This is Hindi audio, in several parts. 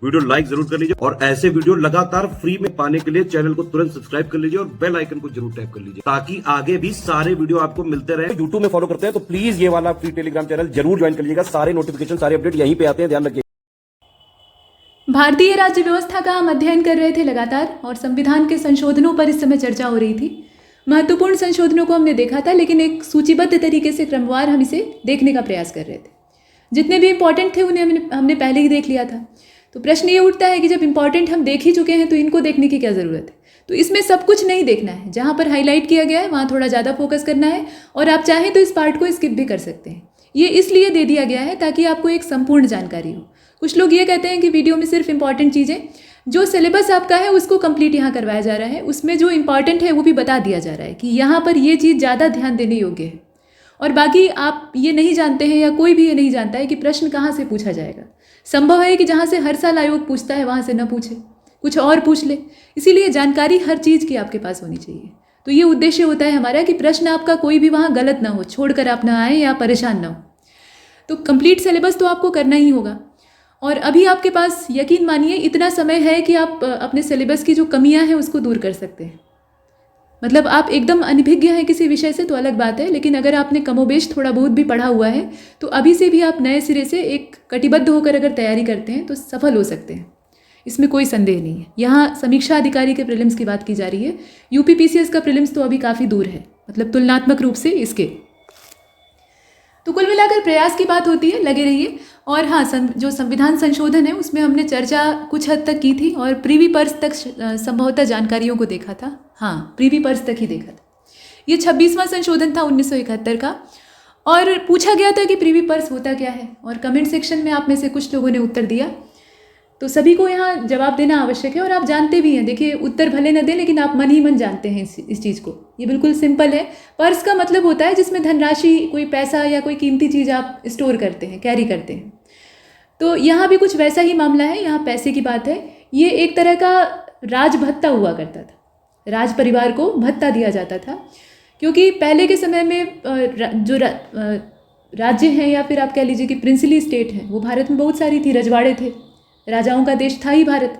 वीडियो लाइक जरूर कर लीजिए और ऐसे वीडियो लगातार फ्री में पाने के लिए चैनल को तुरंत सब्सक्राइब कर लीजिए और बेल आइकन को जरूर टैप कर लीजिए ताकि आगे भी सारे वीडियो आपको मिलते रहे। यूट्यूब में फॉलो करते हैं तो प्लीज ये वाला फ्री टेलीग्राम चैनल जरूर ज्वाइन कर लीजिएगा। सारे नोटिफिकेशन सारे अपडेट यहीं पे आते हैं, ध्यान रखिए। भारतीय राज्य व्यवस्था का हम अध्ययन कर रहे थे लगातार और संविधान के संशोधनों पर इस समय चर्चा हो रही थी। महत्वपूर्ण संशोधनों को हमने देखा था, लेकिन एक सूचीबद्ध तरीके से क्रमवार हम इसे देखने का प्रयास कर रहे थे। जितने भी इंपॉर्टेंट थे उन्हें हमने पहले ही देख लिया था। तो प्रश्न ये उठता है कि जब इंपॉर्टेंट हम देख ही चुके हैं तो इनको देखने की क्या ज़रूरत है। तो इसमें सब कुछ नहीं देखना है, जहाँ पर हाईलाइट किया गया है वहाँ थोड़ा ज़्यादा फोकस करना है और आप चाहें तो इस पार्ट को स्किप भी कर सकते हैं। ये इसलिए दे दिया गया है ताकि आपको एक संपूर्ण जानकारी हो। कुछ लोग ये कहते हैं कि वीडियो में सिर्फ इंपॉर्टेंट चीज़ें, जो सिलेबस आपका है उसको कंप्लीट यहाँ करवाया जा रहा है, उसमें जो इंपॉर्टेंट है वो भी बता दिया जा रहा है कि यहाँ पर ये चीज़ ज़्यादा ध्यान देने योग्य है। और बाकी आप ये नहीं जानते हैं या कोई भी ये नहीं जानता है कि प्रश्न कहाँ से पूछा जाएगा। संभव है कि जहाँ से हर साल आयोग पूछता है वहाँ से न पूछे, कुछ और पूछ ले। इसीलिए जानकारी हर चीज़ की आपके पास होनी चाहिए। तो ये उद्देश्य होता है हमारा कि प्रश्न आपका कोई भी वहाँ गलत ना हो, छोड़कर आप ना आए या परेशान ना हो। तो कंप्लीट सिलेबस तो आपको करना ही होगा। और अभी आपके पास यकीन मानिए इतना समय है कि आप अपने सिलेबस की जो कमियां हैं उसको दूर कर सकते हैं। मतलब आप एकदम अनभिज्ञ हैं किसी विषय से तो अलग बात है, लेकिन अगर आपने कमोबेश थोड़ा बहुत भी पढ़ा हुआ है तो अभी से भी आप नए सिरे से एक कटिबद्ध होकर अगर तैयारी करते हैं तो सफल हो सकते हैं। इसमें कोई संदेह नहीं है। यहाँ समीक्षा अधिकारी के प्रीलिम्स की बात की जा रही है। यूपीपीसीएस का प्रीलिम्स तो अभी काफ़ी दूर है, मतलब तुलनात्मक रूप से इसके। तो कुल मिलाकर प्रयास की बात होती है, लगे रहिए। और हाँ, जो संविधान संशोधन है उसमें हमने चर्चा कुछ हद तक की थी और प्रीवी पर्स तक संभवतः जानकारियों को देखा था। हाँ, प्रीवी पर्स तक ही देखा था। ये 26वां संशोधन था 1971 का और पूछा गया था कि प्रीवी पर्स होता क्या है, और कमेंट सेक्शन में आप में से कुछ लोगों ने उत्तर दिया। तो सभी को यहाँ जवाब देना आवश्यक है और आप जानते भी हैं। देखिए, उत्तर भले न दें लेकिन आप मन ही मन जानते हैं इस चीज़ को। ये बिल्कुल सिंपल है। पर्स का मतलब होता है जिसमें धनराशि, कोई पैसा या कोई कीमती चीज़ आप स्टोर करते हैं, कैरी करते हैं। तो यहाँ भी कुछ वैसा ही मामला है। यहाँ पैसे की बात है। ये एक तरह का राज भत्ता हुआ करता था। राज परिवार को भत्ता दिया जाता था, क्योंकि पहले के समय में जो राज्य हैं या फिर आप कह लीजिए कि प्रिंसली स्टेट हैं, वो भारत में बहुत सारी थी। रजवाड़े थे, राजाओं का देश था ही भारत।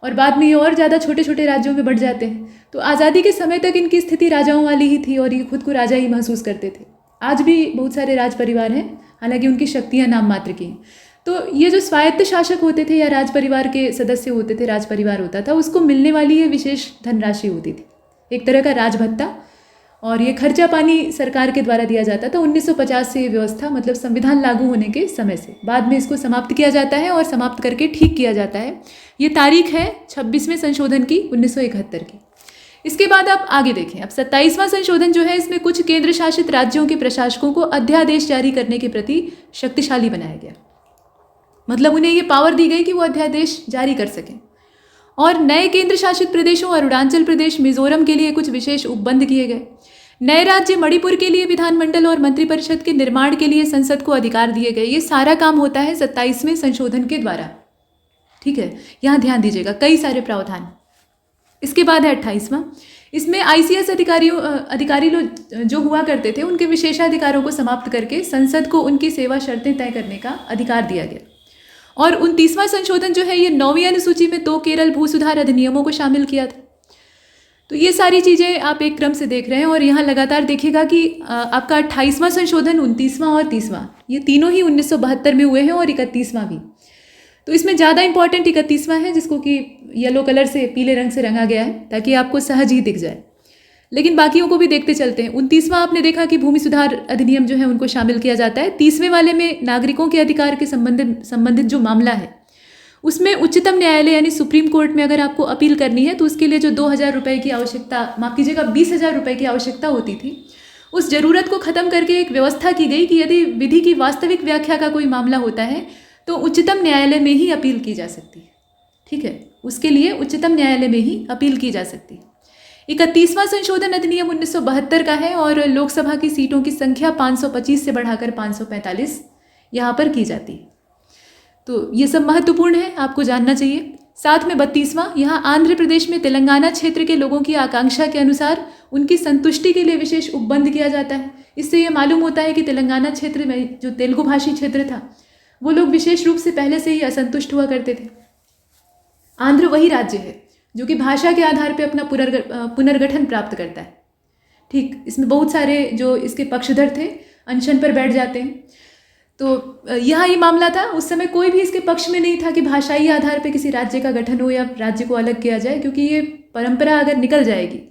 और बाद में ये और ज़्यादा छोटे छोटे राज्यों में बढ़ जाते हैं। तो आज़ादी के समय तक इनकी स्थिति राजाओं वाली ही थी और ये खुद को राजा ही महसूस करते थे। आज भी बहुत सारे राज परिवार हैं, हालांकि उनकी शक्तियाँ नाम मात्र की हैं। तो ये जो स्वायत्त शासक होते थे या राज परिवार के सदस्य होते थे, राज परिवार होता था, उसको मिलने वाली ये विशेष धनराशि होती थी, एक तरह का राज भत्ता। और ये खर्चा पानी सरकार के द्वारा दिया जाता था 1950 से। ये व्यवस्था मतलब संविधान लागू होने के समय से। बाद में इसको समाप्त किया जाता है और समाप्त करके ठीक किया जाता है। ये तारीख है 26वें संशोधन की 1971 की। इसके बाद आप आगे देखें। अब 27वां संशोधन जो है, इसमें कुछ केंद्र शासित राज्यों के प्रशासकों को अध्यादेश जारी करने के प्रति शक्तिशाली बनाया गया। मतलब उन्हें ये पावर दी गई कि वो अध्यादेश जारी कर सकें। और नए केंद्र शासित प्रदेशों अरुणाचल प्रदेश, मिजोरम के लिए कुछ विशेष उपबंध किए गए। नए राज्य मणिपुर के लिए विधानमंडल और मंत्रिपरिषद के निर्माण के लिए संसद को अधिकार दिए गए। ये सारा काम होता है 27वें संशोधन के द्वारा। ठीक है, यहाँ ध्यान दीजिएगा, कई सारे प्रावधान। इसके बाद है 28वां। इसमें ICS अधिकारी लोग जो हुआ करते थे, उनके विशेषाधिकारों को समाप्त करके संसद को उनकी सेवा शर्तें तय करने का अधिकार दिया गया। और 29वां संशोधन जो है, ये 9वीं अनुसूची में 2 केरल भू सुधार अधिनियमों को शामिल किया था। तो ये सारी चीज़ें आप एक क्रम से देख रहे हैं और यहाँ लगातार देखिएगा कि आपका 28वां संशोधन, 29वां और 30वां, ये तीनों ही 1972 में हुए हैं और 31वां भी। तो इसमें ज़्यादा इंपॉर्टेंट 31वां है, जिसको कि येलो कलर से, पीले रंग से रंगा गया है ताकि आपको सहज ही दिख जाए। लेकिन बाकियों को भी देखते चलते हैं। 29वां आपने देखा कि भूमि सुधार अधिनियम जो है उनको शामिल किया जाता है। 30वें वाले में नागरिकों के अधिकार के संबंधित जो मामला है, उसमें उच्चतम न्यायालय यानी सुप्रीम कोर्ट में अगर आपको अपील करनी है तो उसके लिए जो 2000 रुपये की आवश्यकता, माफ़ कीजिएगा 20,000 रुपये की आवश्यकता होती थी, उस ज़रूरत को ख़त्म करके एक व्यवस्था की गई कि यदि विधि की वास्तविक व्याख्या का कोई मामला होता है तो उच्चतम न्यायालय में ही अपील की जा सकती है। ठीक है, उसके लिए उच्चतम न्यायालय में ही अपील की जा सकती है। 31वां संशोधन अधिनियम 1972 का है और लोकसभा की सीटों की संख्या 525 से बढ़ाकर 545 यहाँ पर की जाती है। तो ये सब महत्वपूर्ण है, आपको जानना चाहिए। साथ में 32वां, यहाँ आंध्र प्रदेश में तेलंगाना क्षेत्र के लोगों की आकांक्षा के अनुसार उनकी संतुष्टि के लिए विशेष उपबंध किया जाता है। इससे ये मालूम होता है कि तेलंगाना क्षेत्र में जो तेलुगु भाषी क्षेत्र था, वो लोग विशेष रूप से पहले से ही असंतुष्ट हुआ करते थे। आंध्र वही राज्य है जो कि भाषा के आधार पर अपना पुनर्गठन प्राप्त करता है। ठीक, इसमें बहुत सारे जो इसके पक्षधर थे अनशन पर बैठ जाते हैं। तो यहाँ ये मामला था, उस समय कोई भी इसके पक्ष में नहीं था कि भाषाई आधार पर किसी राज्य का गठन हो या राज्य को अलग किया जाए, क्योंकि ये परंपरा अगर निकल जाएगी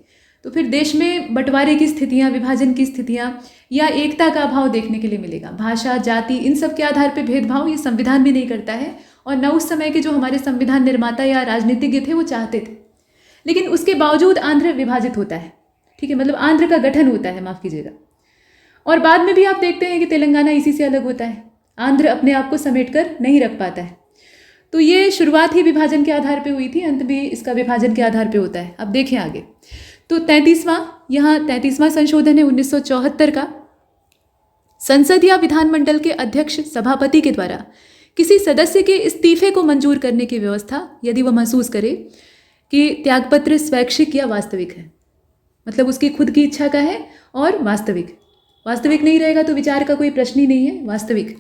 तो फिर देश में बंटवारे की स्थितियाँ, विभाजन की स्थितियाँ या एकता का अभाव देखने के लिए मिलेगा। भाषा, जाति, इन सब के आधार पर भेदभाव ये संविधान भी नहीं करता है, और न उस समय के जो हमारे संविधान निर्माता या राजनीतिज्ञ थे वो चाहते थे। लेकिन उसके बावजूद आंध्र विभाजित होता है। ठीक है, मतलब आंध्र का गठन होता है, माफ़ कीजिएगा। और बाद में भी आप देखते हैं कि तेलंगाना इसी से अलग होता है। आंध्र अपने आप को समेट कर नहीं रख पाता है। तो ये शुरुआत ही विभाजन के आधार पे हुई थी, अंत भी इसका विभाजन के आधार पे होता है। अब देखें आगे। तो 33वां संशोधन है 1974 का। संसद या विधानमंडल के अध्यक्ष सभापति के द्वारा किसी सदस्य के इस्तीफे को मंजूर करने की व्यवस्था, यदि वह महसूस करे कि त्यागपत्र स्वैच्छिक या वास्तविक है, मतलब उसकी खुद की इच्छा का है और वास्तविक नहीं रहेगा तो विचार का कोई प्रश्न ही नहीं है, वास्तविक।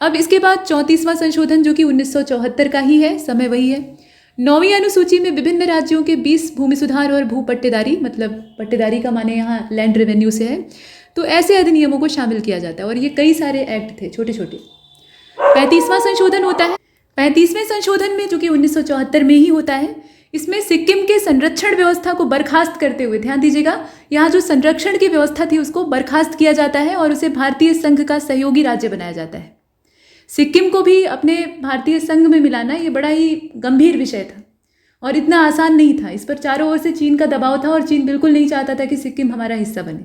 अब इसके बाद 34वां संशोधन जो कि 1974 का ही है, समय वही है। 9वीं अनुसूची में विभिन्न राज्यों के 20 भूमि सुधार और भू पट्टेदारी, मतलब पट्टेदारी का माने यहाँ लैंड रेवेन्यू से है, तो ऐसे अधिनियमों को शामिल किया जाता है। और ये कई सारे एक्ट थे छोटे छोटे। 35वां संशोधन होता है। 35वें संशोधन में, जो कि 1974 में ही होता है, इसमें सिक्किम के संरक्षण व्यवस्था को बर्खास्त करते हुए, ध्यान दीजिएगा, यहाँ जो संरक्षण की व्यवस्था थी उसको बर्खास्त किया जाता है और उसे भारतीय संघ का सहयोगी राज्य बनाया जाता है। सिक्किम को भी अपने भारतीय संघ में मिलाना ये बड़ा ही गंभीर विषय था और इतना आसान नहीं था। इस पर चारों ओर से चीन का दबाव था और चीन बिल्कुल नहीं चाहता था कि सिक्किम हमारा हिस्सा बने।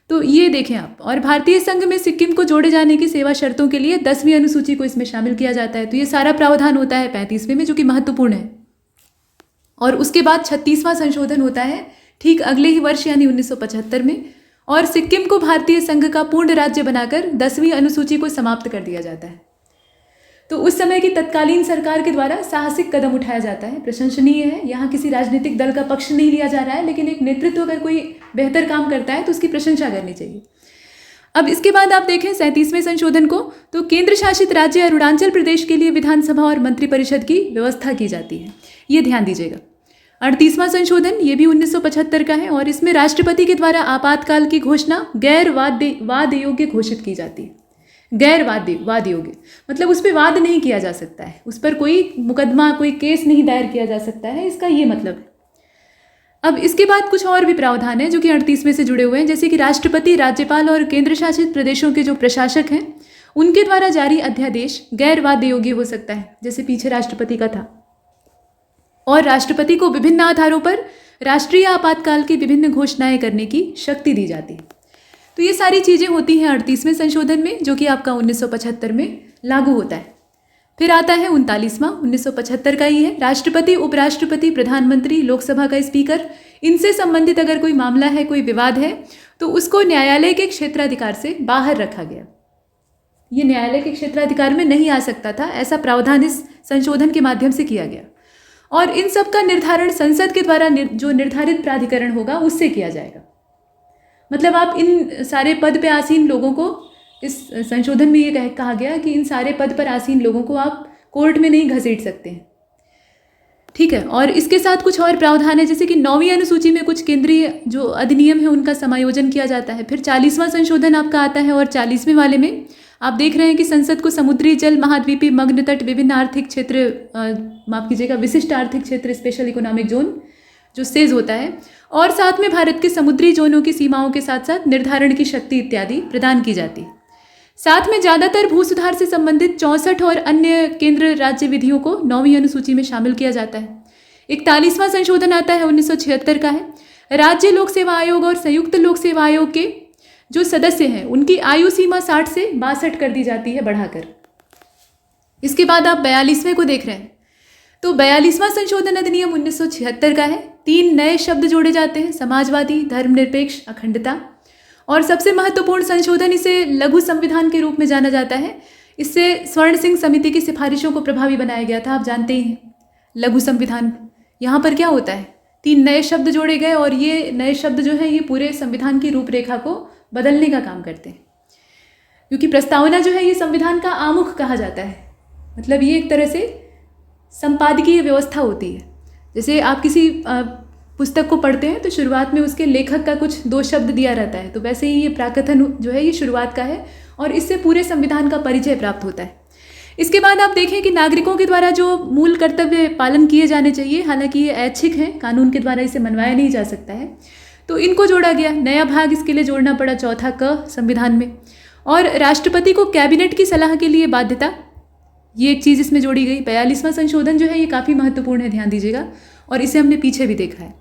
तो ये देखें आप, और भारतीय संघ में सिक्किम को जोड़े जाने की सेवा शर्तों के लिए 10वीं अनुसूची को इसमें शामिल किया जाता है। तो ये सारा प्रावधान होता है 35वें में, जो कि महत्वपूर्ण है। और उसके बाद 36वां संशोधन होता है ठीक अगले ही वर्ष यानी 1975 में, और सिक्किम को भारतीय संघ का पूर्ण राज्य बनाकर 10वीं अनुसूची को समाप्त कर दिया जाता है। तो उस समय की तत्कालीन सरकार के द्वारा साहसिक कदम उठाया जाता है, प्रशंसनीय है। यहाँ किसी राजनीतिक दल का पक्ष नहीं लिया जा रहा है, लेकिन एक नेतृत्व अगर कोई बेहतर काम करता है तो उसकी प्रशंसा करनी चाहिए। अब इसके बाद आप देखें 37वें संशोधन को, तो केंद्र शासित राज्य अरुणाचल प्रदेश के लिए विधानसभा और मंत्रिपरिषद की व्यवस्था की जाती है, ये ध्यान दीजिएगा। 38वां संशोधन ये भी 1975 का है, और इसमें राष्ट्रपति के द्वारा आपातकाल की घोषणा गैर वाद योग्य घोषित की जाती है। गैर वाद योग्य मतलब उस पर वाद नहीं किया जा सकता है, उस पर कोई मुकदमा, कोई केस नहीं दायर किया जा सकता है, इसका ये मतलब है। अब इसके बाद कुछ और भी प्रावधान है जो कि 38वें से जुड़े हुए हैं, जैसे कि राष्ट्रपति, राज्यपाल और केंद्र शासित प्रदेशों के जो प्रशासक हैं उनके द्वारा जारी अध्यादेश गैर वाद्य योग्य हो सकता है, जैसे पीछे राष्ट्रपति का था। और राष्ट्रपति को विभिन्न आधारों पर राष्ट्रीय आपातकाल की विभिन्न घोषणाएं करने की शक्ति दी जाती है। तो ये सारी चीज़ें होती हैं 38वें संशोधन में, जो कि आपका 1975 में लागू होता है। फिर आता है 39वां, 1975 का ही है। राष्ट्रपति, उपराष्ट्रपति, प्रधानमंत्री, लोकसभा का स्पीकर, इनसे संबंधित अगर कोई मामला है, कोई विवाद है, तो उसको न्यायालय के क्षेत्राधिकार से बाहर रखा गया। ये न्यायालय के क्षेत्राधिकार में नहीं आ सकता था, ऐसा प्रावधान इस संशोधन के माध्यम से किया गया। और इन सब का निर्धारण संसद के द्वारा जो निर्धारित प्राधिकरण होगा उससे किया जाएगा। मतलब आप इन सारे पद पे आसीन लोगों को, इस संशोधन में ये कहा गया कि इन सारे पद पर आसीन लोगों को आप कोर्ट में नहीं घसीट सकते हैं, ठीक है। और इसके साथ कुछ और प्रावधान है, जैसे कि 9वीं अनुसूची में कुछ केंद्रीय जो अधिनियम है उनका समायोजन किया जाता है। फिर 40वां संशोधन आपका आता है, और 40वें वाले में आप देख रहे हैं कि संसद को समुद्री जल, महाद्वीपीय, मग्न तट, विभिन्न आर्थिक क्षेत्र, माफ कीजिएगा, विशिष्ट आर्थिक क्षेत्र, स्पेशल इकोनॉमिक जोन जो सेज होता है, और साथ में भारत के समुद्री जोनों की सीमाओं के साथ साथ निर्धारण की शक्ति इत्यादि प्रदान की जाती है। साथ में ज़्यादातर भू सुधार से संबंधित 64 और अन्य केंद्र राज्य विधियों को 9वीं अनुसूची में शामिल किया जाता है। 41वां संशोधन आता है 1976 का है। राज्य लोक सेवा आयोग और संयुक्त लोक सेवा आयोग के जो सदस्य हैं उनकी आयु सीमा 60 से 62 कर दी जाती है बढ़ाकर। इसके बाद आप 42वें को देख रहे हैं, तो 42वां संशोधन अधिनियम 1976 का है। 3 नए शब्द जोड़े जाते हैं, समाजवादी, धर्मनिरपेक्ष, अखंडता। और सबसे महत्वपूर्ण संशोधन, इसे लघु संविधान के रूप में जाना जाता है। इससे स्वर्ण सिंह समिति की सिफारिशों को प्रभावी बनाया गया था, आप जानते ही हैं। लघु संविधान, यहाँ पर क्या होता है, 3 नए शब्द जोड़े गए, और ये नए शब्द जो है ये पूरे संविधान की रूपरेखा को बदलने का काम करते हैं। क्योंकि प्रस्तावना जो है ये संविधान का आमुख कहा जाता है, मतलब ये एक तरह से संपादकीय व्यवस्था होती है। जैसे आप किसी पुस्तक को पढ़ते हैं तो शुरुआत में उसके लेखक का कुछ 2 शब्द दिया रहता है, तो वैसे ही ये प्राकथन जो है ये शुरुआत का है और इससे पूरे संविधान का परिचय प्राप्त होता है। इसके बाद आप देखें कि नागरिकों के द्वारा जो मूल कर्तव्य पालन किए जाने चाहिए, हालांकि ये ऐच्छिक हैं, कानून के द्वारा इसे मनवाया नहीं जा सकता है, तो इनको जोड़ा गया। नया भाग इसके लिए जोड़ना पड़ा, चौथा क संविधान में। और राष्ट्रपति को कैबिनेट की सलाह के लिए बाध्यता, ये एक चीज़ इसमें जोड़ी गई। 42वां संशोधन जो है ये काफ़ी महत्वपूर्ण है, ध्यान दीजिएगा, और इसे हमने पीछे भी देखा है।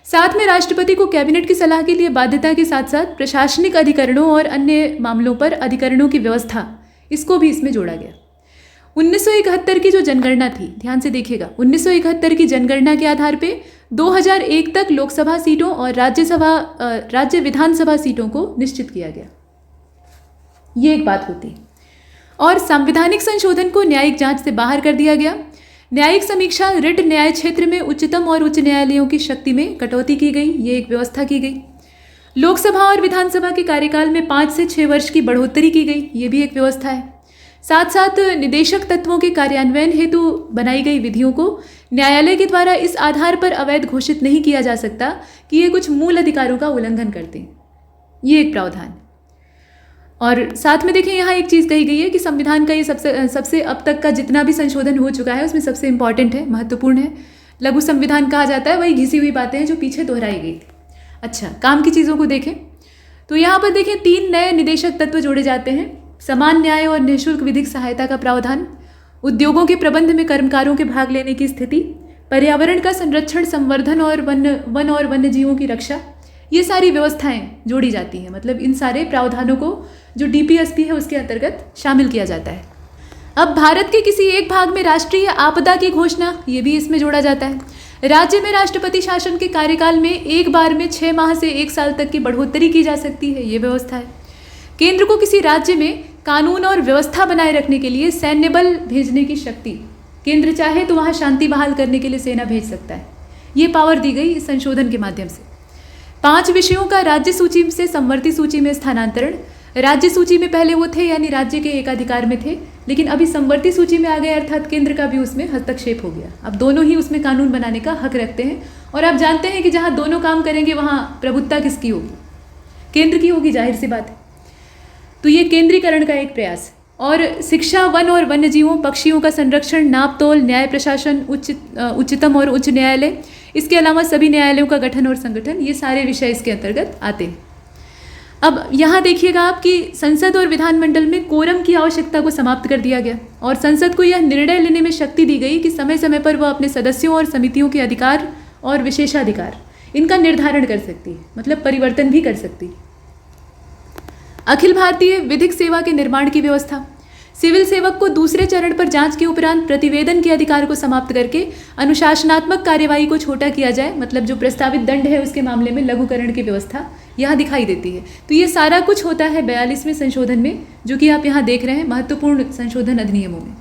साथ में राष्ट्रपति को कैबिनेट की सलाह के लिए बाध्यता के साथ साथ प्रशासनिक अधिकरणों और अन्य मामलों पर अधिकरणों की व्यवस्था, इसको भी इसमें जोड़ा गया। 1971 की जो जनगणना थी, ध्यान से देखिएगा, 1971 की जनगणना के आधार पे 2001 तक लोकसभा सीटों और राज्य विधानसभा सीटों को निश्चित किया गया। ये एक बात होती है। और संवैधानिक संशोधन को न्यायिक जांच से बाहर कर दिया गया। न्यायिक समीक्षा, रिट न्याय क्षेत्र में उच्चतम और उच्च न्यायालयों की शक्ति में कटौती की गई, ये एक व्यवस्था की गई। लोकसभा और विधानसभा के कार्यकाल में 5 से 6 वर्ष की बढ़ोतरी की गई, ये भी एक व्यवस्था है। साथ साथ निदेशक तत्वों के कार्यान्वयन हेतु बनाई गई विधियों को न्यायालय के द्वारा इस आधार पर अवैध घोषित नहीं किया जा सकता कि ये कुछ मूल अधिकारों का उल्लंघन करते हैं, ये एक प्रावधान। और साथ में देखें यहाँ एक चीज़ कही गई है कि संविधान का ये सबसे अब तक का जितना भी संशोधन हो चुका है उसमें सबसे इम्पॉर्टेंट है, महत्वपूर्ण है, लघु संविधान कहा जाता है। वही घिसी हुई बातें हैं जो पीछे दोहराई गई थी। अच्छा, काम की चीज़ों को देखें तो यहाँ पर देखें 3 नए निदेशक तत्व जोड़े जाते हैं। समान न्याय और निःशुल्क विधिक सहायता का प्रावधान, उद्योगों के प्रबंध में कर्मकारों के भाग लेने की स्थिति, पर्यावरण का संरक्षण, संवर्धन और वन और वन्य जीवों की रक्षा, ये सारी व्यवस्थाएं जोड़ी जाती हैं। मतलब इन सारे प्रावधानों को जो डीपीएसपी है उसके अंतर्गत शामिल किया जाता है। अब भारत के किसी एक भाग में राष्ट्रीय आपदा की घोषणा, ये भी इसमें जोड़ा जाता है। राज्य में राष्ट्रपति शासन के कार्यकाल में एक बार में 6 माह से 1 साल तक की बढ़ोतरी की जा सकती है, ये व्यवस्था है। केंद्र को किसी राज्य में कानून और व्यवस्था बनाए रखने के लिए सैन्य बल भेजने की शक्ति, केंद्र चाहे तो वहाँ शांति बहाल करने के लिए सेना भेज सकता है, ये पावर दी गई इस संशोधन के माध्यम से। 5 विषयों का राज्य सूची से संवर्ती सूची में स्थानांतरण। राज्य सूची में पहले वो थे यानी राज्य के एकाधिकार में थे, लेकिन अभी संवर्ती सूची में आ गए अर्थात केंद्र का भी उसमें हस्तक्षेप हो गया। अब दोनों ही उसमें कानून बनाने का हक रखते हैं और आप जानते हैं कि जहाँ दोनों काम करेंगे वहाँ प्रभुत्ता किसकी होगी, केंद्र की होगी, जाहिर सी बात है। तो ये केंद्रीकरण का एक प्रयास। और शिक्षा, वन और वन्य जीवों, पक्षियों का संरक्षण, नापतोल, न्याय प्रशासन, उच्चतम और उच्च न्यायालय, इसके अलावा सभी न्यायालयों का गठन और संगठन, ये सारे विषय इसके अंतर्गत आते हैं। अब यहाँ देखिएगा आप कि संसद और विधानमंडल में कोरम की आवश्यकता को समाप्त कर दिया गया और संसद को यह निर्णय लेने में शक्ति दी गई कि समय समय पर वह अपने सदस्यों और समितियों के अधिकार और विशेषाधिकार इनका निर्धारण कर सकती है, मतलब परिवर्तन भी कर सकती है। अखिल भारतीय विधिक सेवा के निर्माण की व्यवस्था। सिविल सेवक को दूसरे चरण पर जांच के उपरांत प्रतिवेदन के अधिकार को समाप्त करके अनुशासनात्मक कार्यवाही को छोटा किया जाए, मतलब जो प्रस्तावित दंड है उसके मामले में लघुकरण की व्यवस्था यहाँ दिखाई देती है। तो ये सारा कुछ होता है 42वें संशोधन में, जो कि आप यहाँ देख रहे हैं महत्वपूर्ण संशोधन अधिनियमों में।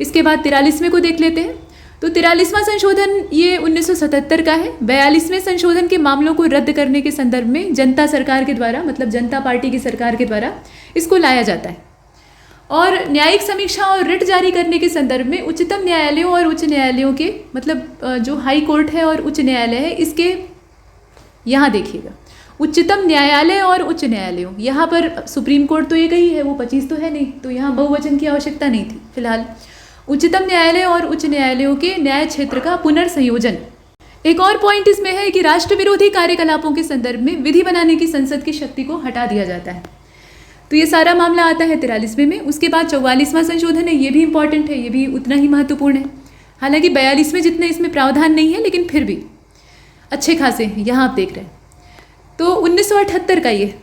इसके बाद 43वें को देख लेते हैं। तो 43वां संशोधन ये 1977 का है। 42वें संशोधन के मामलों को रद्द करने के संदर्भ में जनता सरकार के द्वारा, मतलब जनता पार्टी की सरकार के द्वारा इसको लाया जाता है। और न्यायिक समीक्षा और रिट जारी करने के संदर्भ में उच्चतम न्यायालयों और उच्च न्यायालयों के, मतलब जो हाई कोर्ट है और उच्च न्यायालय है, इसके यहाँ देखिएगा उच्चतम न्यायालय और उच्च न्यायालयों, यहाँ पर सुप्रीम कोर्ट तो एक ही है, वो 25 तो है नहीं, तो यहाँ बहुवचन की आवश्यकता नहीं थी फिलहाल। उच्चतम न्यायालय और उच्च न्यायालयों के न्याय क्षेत्र का पुनर्संयोजन। एक और पॉइंट इसमें है कि राष्ट्र विरोधी कार्यकलापों के संदर्भ में विधि बनाने की संसद की शक्ति को हटा दिया जाता है। तो ये सारा मामला आता है 43वें में। उसके बाद 44वां संशोधन है, ये भी इंपॉर्टेंट है, ये भी उतना ही महत्वपूर्ण है। हालांकि 42वें जितने इसमें प्रावधान नहीं है, लेकिन फिर भी अच्छे खासे हैं, यहाँ आप देख रहे हैं। तो 1978 का ये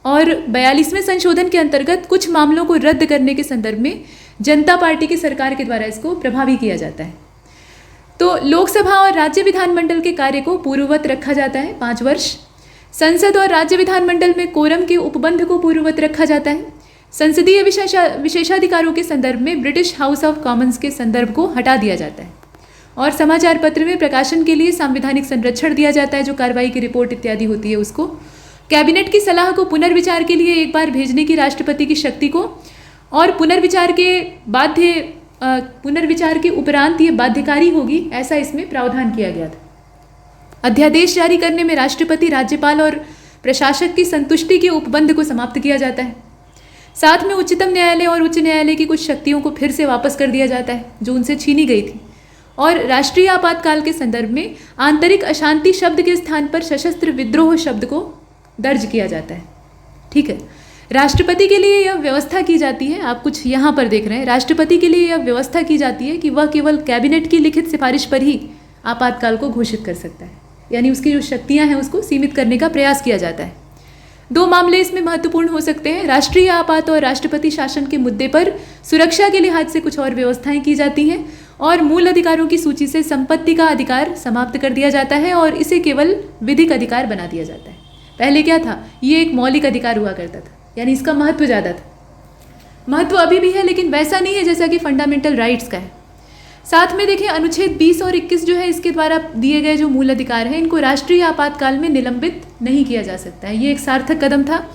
और 42वें संशोधन के अंतर्गत कुछ मामलों को रद्द करने के संदर्भ में जनता पार्टी की सरकार के द्वारा इसको प्रभावी किया जाता है। तो लोकसभा और राज्य विधानमंडल के कार्य को पूर्ववत रखा जाता है 5 वर्ष। संसद और राज्य विधानमंडल में कोरम के उपबंध को पूर्ववत रखा जाता है। संसदीय विशेषाधिकारों के संदर्भ में ब्रिटिश हाउस ऑफ कॉमन्स के संदर्भ को हटा दिया जाता है और समाचार पत्र में प्रकाशन के लिए संवैधानिक संरक्षण दिया जाता है, जो कार्रवाई की रिपोर्ट इत्यादि होती है उसको। कैबिनेट की सलाह को पुनर्विचार के लिए एक बार भेजने की राष्ट्रपति की शक्ति को और पुनर्विचार के बाध्य पुनर्विचार के उपरांत ये बाध्यकारी होगी, ऐसा इसमें प्रावधान किया गया था। अध्यादेश जारी करने में राष्ट्रपति, राज्यपाल और प्रशासक की संतुष्टि के उपबंध को समाप्त किया जाता है। साथ में उच्चतम न्यायालय और उच्च न्यायालय की कुछ शक्तियों को फिर से वापस कर दिया जाता है जो उनसे छीनी गई थी। और राष्ट्रीय आपातकाल के संदर्भ में आंतरिक अशांति शब्द के स्थान पर सशस्त्र विद्रोह शब्द को दर्ज किया जाता है। ठीक है, राष्ट्रपति के लिए यह व्यवस्था की जाती है, आप कुछ यहाँ पर देख रहे हैं, राष्ट्रपति के लिए यह व्यवस्था की जाती है कि वह केवल कैबिनेट की लिखित सिफारिश पर ही आपातकाल को घोषित कर सकता है, यानी उसकी जो शक्तियाँ हैं उसको सीमित करने का प्रयास किया जाता है। दो मामले इसमें महत्वपूर्ण हो सकते हैं। राष्ट्रीय आपात और राष्ट्रपति शासन के मुद्दे पर सुरक्षा के लिहाज से कुछ और व्यवस्थाएं की जाती हैं और मूल अधिकारों की सूची से संपत्ति का अधिकार समाप्त कर दिया जाता है और इसे केवल विधिक अधिकार बना दिया जाता है। पहले क्या था, ये एक मौलिक अधिकार हुआ करता था, यानी इसका महत्व ज़्यादा था। महत्व अभी भी है लेकिन वैसा नहीं है जैसा कि फंडामेंटल राइट्स का है। साथ में देखिए, अनुच्छेद 20 और 21 जो है, इसके द्वारा दिए गए जो मूल अधिकार हैं इनको राष्ट्रीय आपातकाल में निलंबित नहीं किया जा सकता है। ये एक सार्थक कदम था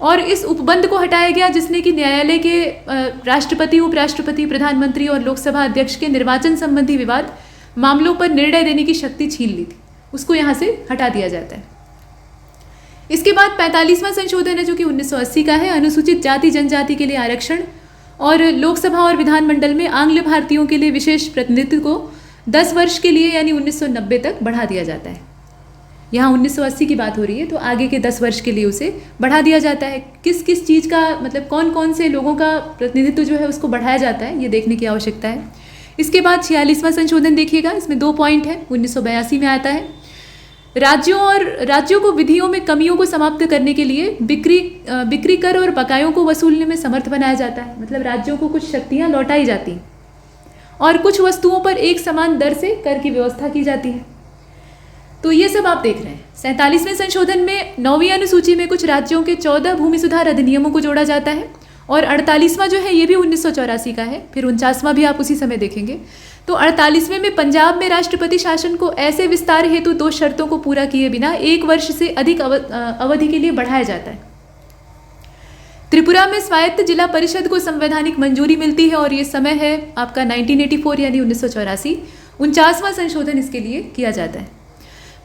और इस उपबंध को हटाया गया जिसने कि न्यायालय के राष्ट्रपति, उपराष्ट्रपति, प्रधानमंत्री और लोकसभा अध्यक्ष के निर्वाचन संबंधी विवाद मामलों पर निर्णय देने की शक्ति छीन ली थी, उसको यहाँ से हटा दिया जाता है। इसके बाद 45वां संशोधन है जो कि 1980 का है। अनुसूचित जाति जनजाति के लिए आरक्षण और लोकसभा और विधानमंडल में आंग्ल भारतीयों के लिए विशेष प्रतिनिधित्व को 10 वर्ष के लिए यानी 1990 तक बढ़ा दिया जाता है। यहाँ 1980 की बात हो रही है तो आगे के 10 वर्ष के लिए उसे बढ़ा दिया जाता है। किस किस चीज़ का मतलब कौन कौन से लोगों का प्रतिनिधित्व जो है उसको बढ़ाया जाता है, ये देखने की आवश्यकता है। इसके बाद 46वां संशोधन देखिएगा, इसमें 2 पॉइंट है, 1982 में आता है। राज्यों को विधियों में कमियों को समाप्त करने के लिए बिक्री कर और बकायों को वसूलने में समर्थ बनाया जाता है। मतलब राज्यों को कुछ शक्तियां लौटाई जाती हैं और कुछ वस्तुओं पर एक समान दर से कर की व्यवस्था की जाती है। तो ये सब आप देख रहे हैं। 47वें संशोधन में 9वीं अनुसूची में कुछ राज्यों के 14 भूमि सुधार अधिनियमों को जोड़ा जाता है और 48वां जो है ये भी 1984 का है, फिर 49वां भी आप उसी समय देखेंगे। तो 48वें में पंजाब में राष्ट्रपति शासन को ऐसे विस्तार हेतु 2 शर्तों को पूरा किए बिना 1 वर्ष से अधिक अवधि के लिए बढ़ाया जाता है। त्रिपुरा में स्वायत्त जिला परिषद को संवैधानिक मंजूरी मिलती है और ये समय है आपका 1984 यानी 1984। 49वां संशोधन इसके लिए किया जाता है।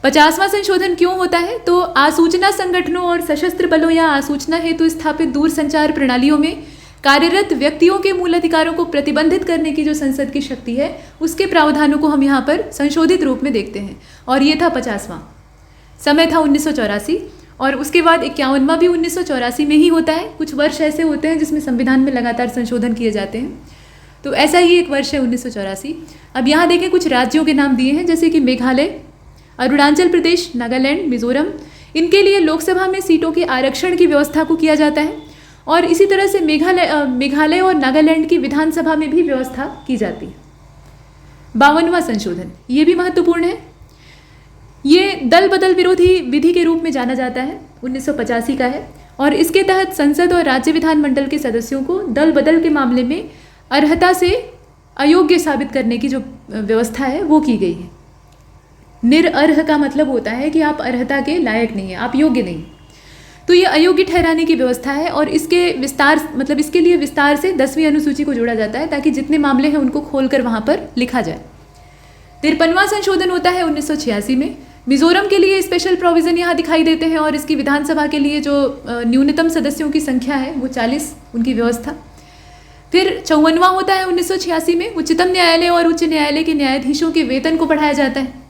50वां संशोधन क्यों होता है, तो आसूचना संगठनों और सशस्त्र बलों या आसूचना हेतु स्थापित दूर संचार प्रणालियों में कार्यरत व्यक्तियों के मूल अधिकारों को प्रतिबंधित करने की जो संसद की शक्ति है उसके प्रावधानों को हम यहाँ पर संशोधित रूप में देखते हैं। और ये था 50वां, समय था 1984 और उसके बाद 51वां भी 1984 में ही होता है। कुछ वर्ष ऐसे होते हैं जिसमें संविधान में लगातार संशोधन किए जाते हैं, तो ऐसा ही एक वर्ष है 1984। अब यहाँ देखें, कुछ राज्यों के नाम दिए हैं जैसे कि मेघालय, अरुणाचल प्रदेश, नागालैंड, मिजोरम। इनके लिए लोकसभा में सीटों के आरक्षण की व्यवस्था को किया जाता है और इसी तरह से मेघालय और नागालैंड की विधानसभा में भी व्यवस्था की जाती है। 52वां संशोधन ये भी महत्वपूर्ण है। ये दल बदल विरोधी विधि के रूप में जाना जाता है, 1985 का है और इसके तहत संसद और राज्य विधानमंडल के सदस्यों को दल बदल के मामले में अर्हता से अयोग्य साबित करने की जो व्यवस्था है वो की गई है। निरअर्ह का मतलब होता है कि आप अर्हता के लायक नहीं है, आप योग्य नहीं, तो ये अयोग्य ठहराने की व्यवस्था है और इसके विस्तार मतलब इसके लिए विस्तार से 10वीं अनुसूची को जोड़ा जाता है ताकि जितने मामले हैं उनको खोलकर वहाँ पर लिखा जाए। 53वां संशोधन होता है 1986 में। मिजोरम के लिए स्पेशल प्रोविज़न यहाँ दिखाई देते हैं और इसकी विधानसभा के लिए जो न्यूनतम सदस्यों की संख्या है वो 40, उनकी व्यवस्था। फिर 54वां होता है 1986 में। उच्चतम न्यायालय और उच्च न्यायालय के न्यायाधीशों के वेतन को बढ़ाया जाता है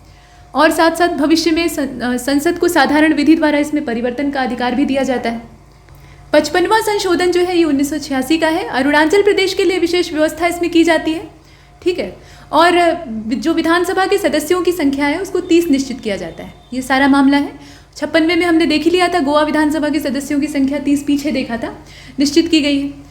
और साथ साथ भविष्य में संसद को साधारण विधि द्वारा इसमें परिवर्तन का अधिकार भी दिया जाता है। 55वां संशोधन जो है ये 1986 का है। अरुणाचल प्रदेश के लिए विशेष व्यवस्था इसमें की जाती है, ठीक है, और जो विधानसभा के सदस्यों की संख्या है उसको 30 निश्चित किया जाता है। ये सारा मामला है। 56वें में हमने देख ही लिया था, गोवा विधानसभा के सदस्यों की संख्या 30 पीछे देखा था, निश्चित की गई है।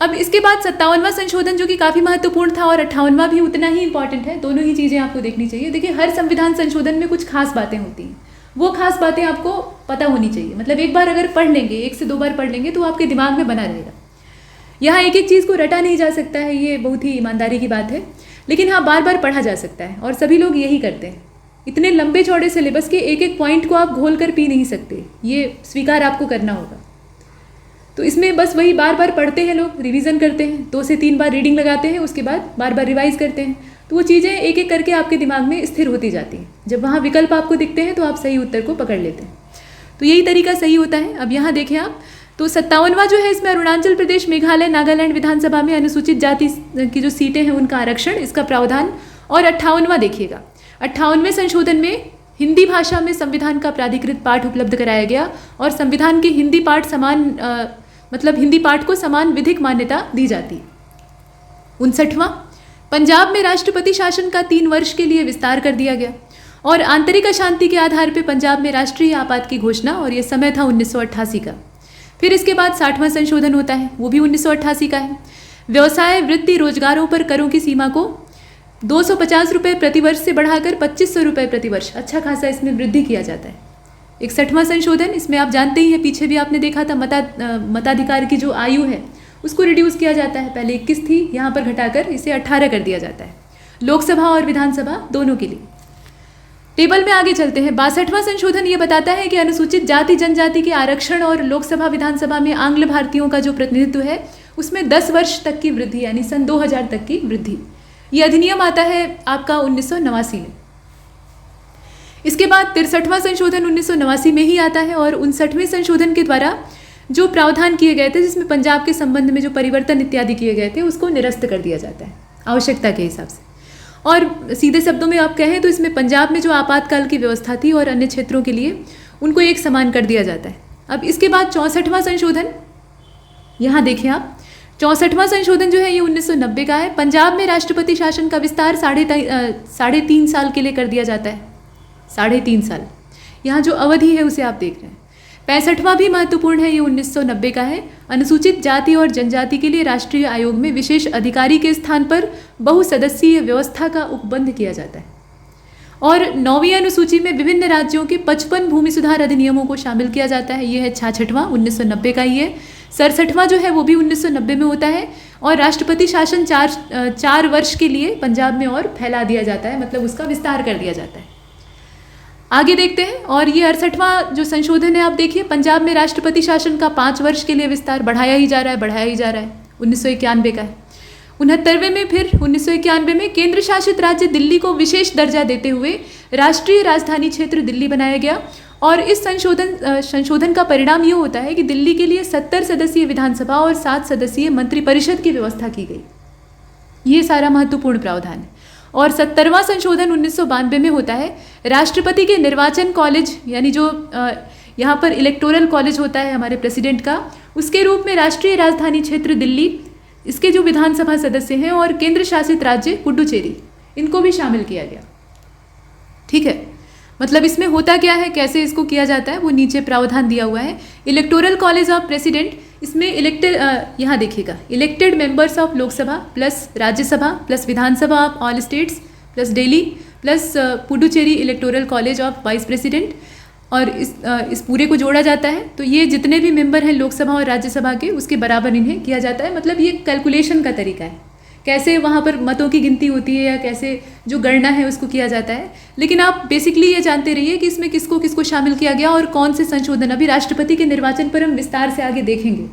अब इसके बाद 57वां संशोधन जो कि काफ़ी महत्वपूर्ण था और 58वां भी उतना ही इंपॉर्टेंट है। दोनों ही चीज़ें आपको देखनी चाहिए। देखिए, हर संविधान संशोधन में कुछ खास बातें होती हैं, वो खास बातें आपको पता होनी चाहिए। मतलब एक बार अगर पढ़ लेंगे, 1 से 2 बार पढ़ लेंगे तो आपके दिमाग में बना रहेगा। यहाँ एक एक चीज़ को रटा नहीं जा सकता है, ये बहुत ही ईमानदारी की बात है, लेकिन हाँ बार बार पढ़ा जा सकता है और सभी लोग यही करते हैं। इतने लंबे चौड़े सिलेबस के एक एक पॉइंट को आप घोल कर पी नहीं सकते, ये स्वीकार आपको करना होगा। तो इसमें बस वही बार बार पढ़ते हैं लोग, रिवीजन करते हैं, 2 से 3 बार रीडिंग लगाते हैं, उसके बाद बार बार रिवाइज करते हैं, तो वो चीज़ें एक एक करके आपके दिमाग में स्थिर होती जाती हैं। जब वहाँ विकल्प आपको दिखते हैं तो आप सही उत्तर को पकड़ लेते हैं। तो यही तरीका सही होता है। अब यहाँ देखें आप, तो 57वां जो है इसमें अरुणाचल प्रदेश, मेघालय, नागालैंड विधानसभा में अनुसूचित जाति की जो सीटें हैं उनका आरक्षण, इसका प्रावधान। और 58वां देखिएगा, 58वें संशोधन में हिंदी भाषा में संविधान का प्राधिकृत पाठ उपलब्ध कराया गया और संविधान के हिंदी पाठ मतलब हिंदी पाठ को समान विधिक मान्यता दी जाती है। 59वां, पंजाब में राष्ट्रपति शासन का 3 वर्ष के लिए विस्तार कर दिया गया और आंतरिक अशांति के आधार पर पंजाब में राष्ट्रीय आपात की घोषणा, और ये समय था 1988 का। फिर इसके बाद 60वां संशोधन होता है, वो भी 1988 का है। व्यवसाय, वृत्ति, रोजगारों पर करों की सीमा को 250 रुपये प्रतिवर्ष से बढ़ाकर 2500 रुपये प्रतिवर्ष, अच्छा खासा इसमें वृद्धि किया जाता है। 61वां संशोधन, इसमें आप जानते ही हैं, पीछे भी आपने देखा था, मताधिकार की जो आयु है उसको रिड्यूस किया जाता है। पहले 21 थी, यहाँ पर घटाकर इसे 18 कर दिया जाता है, लोकसभा और विधानसभा दोनों के लिए। टेबल में आगे चलते हैं। 62वां संशोधन ये बताता है कि अनुसूचित जाति जनजाति के आरक्षण और लोकसभा विधानसभा में आंग्ल भारतीयों का जो प्रतिनिधित्व है उसमें 10 वर्ष तक की वृद्धि, यानी सन 2000 तक की वृद्धि। ये अधिनियम आता है आपका 1989 में। इसके बाद 63वां संशोधन 1989 में ही आता है और 59वें संशोधन के द्वारा जो प्रावधान किए गए थे, जिसमें पंजाब के संबंध में जो परिवर्तन इत्यादि किए गए थे, उसको निरस्त कर दिया जाता है आवश्यकता के हिसाब से। और सीधे शब्दों में आप कहें तो इसमें पंजाब में जो आपातकाल की व्यवस्था थी और अन्य क्षेत्रों के लिए उनको एक समान कर दिया जाता है। अब इसके बाद 64वां संशोधन, यहाँ देखिए आप, 64वां संशोधन जो है ये 1990 का है। पंजाब में राष्ट्रपति शासन का विस्तार 3.5 साल के लिए कर दिया जाता है, 3.5 साल। यहाँ जो अवधि है उसे आप देख रहे हैं। 65वां भी महत्वपूर्ण है, ये 1990 का है। अनुसूचित जाति और जनजाति के लिए राष्ट्रीय आयोग में विशेष अधिकारी के स्थान पर बहुसदस्यीय व्यवस्था का उपबंध किया जाता है। और 9वीं अनुसूची में विभिन्न राज्यों के 55 भूमि सुधार अधिनियमों को शामिल किया जाता है। ये है 66वां, 1990 का ही है। 67वां जो है वो भी 1990 में होता है और राष्ट्रपति शासन 4 वर्ष के लिए पंजाब में और फैला दिया जाता है, मतलब उसका विस्तार कर दिया जाता है। आगे देखते हैं। और ये 68वां जो संशोधन है आप देखिए, पंजाब में राष्ट्रपति शासन का 5 वर्ष के लिए विस्तार बढ़ाया ही जा रहा है, 1991 का है। 69वें में फिर 1991 में केंद्र शासित राज्य दिल्ली को विशेष दर्जा देते हुए राष्ट्रीय राजधानी क्षेत्र दिल्ली बनाया गया और इस संशोधन का परिणाम ये होता है कि दिल्ली के लिए 70 सदस्यीय विधानसभा और 7 सदस्यीय मंत्रिपरिषद की व्यवस्था की गई। ये सारा महत्वपूर्ण प्रावधान है। और 70वां संशोधन 1992 में होता है। राष्ट्रपति के निर्वाचन कॉलेज, यानी जो यहाँ पर इलेक्टोरल कॉलेज होता है हमारे प्रेसिडेंट का, उसके रूप में राष्ट्रीय राजधानी क्षेत्र दिल्ली, इसके जो विधानसभा सदस्य हैं और केंद्र शासित राज्य पुडुचेरी, इनको भी शामिल किया गया। ठीक है, मतलब इसमें होता क्या है, कैसे इसको किया जाता है, वो नीचे प्रावधान दिया हुआ है। इलेक्टोरल कॉलेज ऑफ प्रेसिडेंट, इसमें यहाँ देखिएगा, elected members of Lok Sabha plus Rajya Sabha plus Vidhan Sabha of all states plus Delhi plus Puducherry electoral college of vice president, और इस पूरे को जोड़ा जाता है। तो ये जितने भी मेंबर हैं लोकसभा और राज्यसभा के, उसके बराबर इन्हें किया जाता है। मतलब ये कैलकुलेशन का तरीका है, कैसे वहाँ पर मतों की गिनती होती है या कैसे जो गणना है उसको किया जाता है। लेकिन आप बेसिकली ये जानते रहिए कि इसमें किसको किसको शामिल किया गया और कौन से संशोधन। अभी राष्ट्रपति के निर्वाचन पर हम विस्तार से आगे देखेंगे,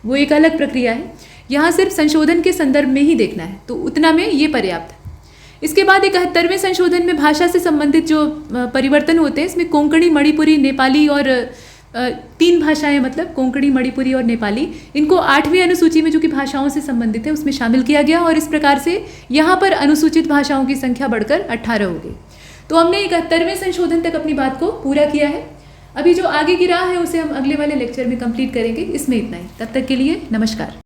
वो एक अलग प्रक्रिया है। यहाँ सिर्फ संशोधन के संदर्भ में ही देखना है, तो उतना में ये पर्याप्त है। इसके बाद 71वें संशोधन में भाषा से संबंधित जो परिवर्तन होते हैं, इसमें कोंकणी, मणिपुरी, नेपाली और 3 भाषाएं, मतलब कोंकणी, मणिपुरी और नेपाली, इनको 8वीं अनुसूची में जो कि भाषाओं से संबंधित है उसमें शामिल किया गया और इस प्रकार से यहाँ पर अनुसूचित भाषाओं की संख्या बढ़कर 18 हो गई। तो हमने 71वें संशोधन तक अपनी बात को पूरा किया है। अभी जो आगे की राह है उसे हम अगले वाले लेक्चर में कंप्लीट करेंगे। इसमें इतना ही, तब तक के लिए नमस्कार।